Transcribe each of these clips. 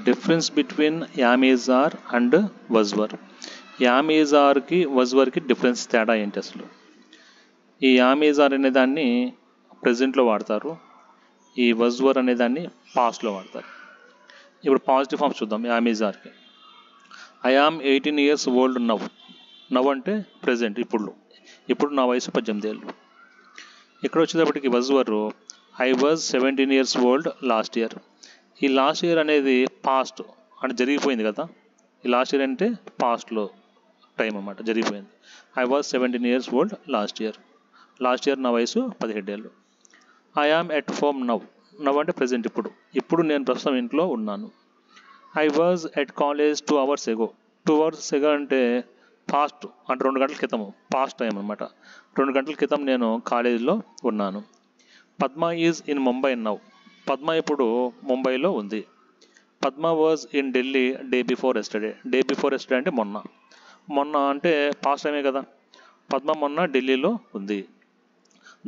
Difference between am is are and was were. Am is ఆర్కి was వర్కి difference తేడా ఏంటి అసలు? ఈ యామ్ ఈజ్ ఆర్ అనే దాన్ని ప్రజెంట్లో వాడతారు, ఈ వజ్ వర్ అనే దాన్ని పాస్ట్లో వాడతారు. ఇప్పుడు పాజిటివ్ ఫామ్స్ చూద్దాం యామ్ ఈజ్ ఆర్కి. I am 18 years old now. Now అంటే ప్రజెంట్, ఇప్పుడు నా వయసు 18 ఏళ్ళు. ఇక్కడ వచ్చేటప్పటికి was were I was 17 years old last year. ఈ లాస్ట్ ఇయర్ అనేది పాస్ట్ అంటే జరిగిపోయింది కదా, ఈ లాస్ట్ ఇయర్ అంటే పాస్ట్లో టైం అన్నమాట, జరిగిపోయింది. I was 17 years old last year. Last year నా వయసు 17 ఏళ్ళు. I am at home now. Now అంటే ప్రజెంట్, ఇప్పుడు నేను ప్రస్తుతం ఇంట్లో ఉన్నాను. I was at college 2 hours ago. 2 hours ago అంటే పాస్ట్ అంటే 2 గంటల క్రితం, పాస్ట్ టైం అనమాట. 2 గంటల క్రితం నేను కాలేజీలో ఉన్నాను. Padma is in Mumbai now. Padma ఇప్పుడు ముంబైలో ఉంది. Padma was in Delhi day before yesterday. Day before yesterday అంటే మొన్న అంటే పాస్ట్ టైమే కదా. పద్మ మొన్న ఢిల్లీలో ఉంది.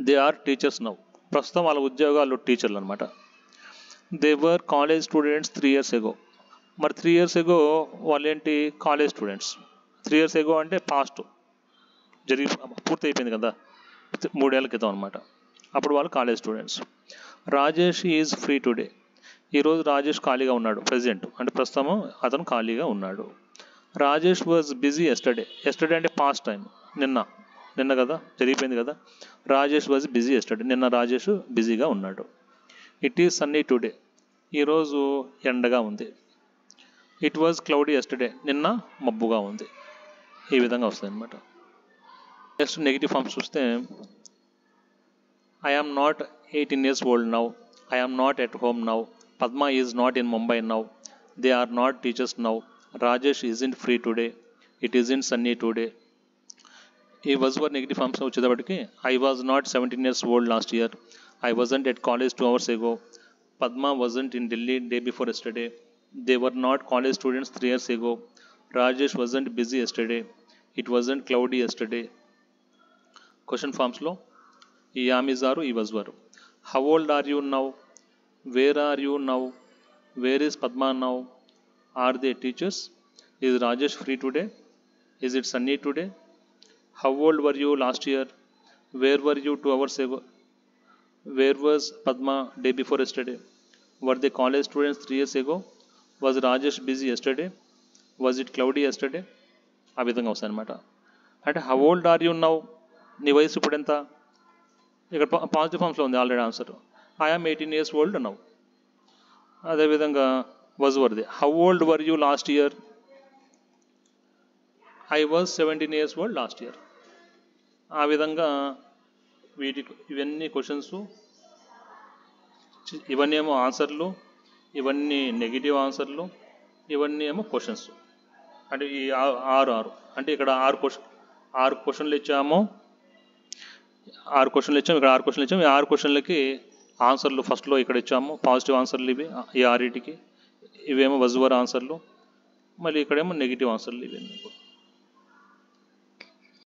They are teachers now. ప్రస్తుతం వాళ్ళ ఉద్యోగాలు టీచర్లు అనమాట. They were college students 3 years ago. మరి 3 years ఎగో వాళ్ళేంటి కాలేజ్ స్టూడెంట్స్. 3 years ఎగో అంటే పాస్ట్ పూర్తి అయిపోయింది కదా, 3 ఏళ్ల క్రితం అనమాట. అప్పుడు వాళ్ళు college students. Rajesh is free today. ఈరోజు రాజేష్ ఖాళీగా ఉన్నాడు, ప్రజెంట్ అంటే ప్రస్తుతము అతను ఖాళీగా ఉన్నాడు. Rajesh was busy yesterday. Yesterday అంటే పాస్ట్ టైం, నిన్న కదా, జరిగిపోయింది కదా. Rajesh was busy yesterday. నిన్న రాజేష్ బిజీగా ఉన్నాడు. It is Sunny today. ఈరోజు ఎండగా ఉంది. It was cloudy yesterday. నిన్న మబ్బుగా ఉంది. ఈ విధంగా వస్తుంది అనమాట. నెక్స్ట్ నెగిటివ్ ఫామ్స్ చూస్తే I am not 18 years old now. I am not at home now. Padma is not in Mumbai now. They are not teachers now. Rajesh isn't free today. It isn't sunny today. ఈ was were negative forms వచ్చేటప్పటికి I was not 17 years old last year. I wasn't at college 2 hours ago. Padma wasn't in Delhi day before yesterday. They were not college students 3 years ago. Rajesh wasn't busy yesterday. It wasn't cloudy yesterday. Question ఫామ్స్లో ఈ am is are, ఈ was were. How old are you now? Where are you now? Where is Padma now? Are they teachers? Is Rajesh free today? Is it sunny today? How old were you last year? Where were you 2 hours ago? Where was Padma day before yesterday? Were they college students 3 years ago? Was Rajesh busy yesterday? Was it cloudy yesterday? ఆ విధంగా వస్తాయి అనమాట. అంటే how old are you now, నీ వయసు ఇప్పుడు ఎంత? ఇక్కడ పాజిటివ్ ఫామ్స్లో ఉంది already answer. I am 18 years old now. అదేవిధంగా వజ్ వర్ది. How old were you last year? I was 17 years old last year. ఆ విధంగా ఇవన్నీ క్వశ్చన్స్, ఇవన్నీ ఏమో ఆన్సర్లు, ఇవన్నీ నెగిటివ్ ఆన్సర్లు, ఇవన్నీ ఏమో క్వశ్చన్స్. అంటే ఈ ఆరు అంటే ఇక్కడ 6 క్వశ్చన్లు ఇచ్చాము, 6 క్వశ్చన్లు ఇచ్చాము, ఇక్కడ 6 క్వశ్చన్లు ఇచ్చాము. ఈ 6 క్వశ్చన్లకి ఆన్సర్లు ఫస్ట్లో ఇక్కడ ఇచ్చాము, పాజిటివ్ ఆన్సర్లు ఇవి ఈ 6టికి. ఇవేమో వజ్ వర్ ఆన్సర్లు, మళ్ళీ ఇక్కడేమో నెగిటివ్ ఆన్సర్లు ఇవన్నీ.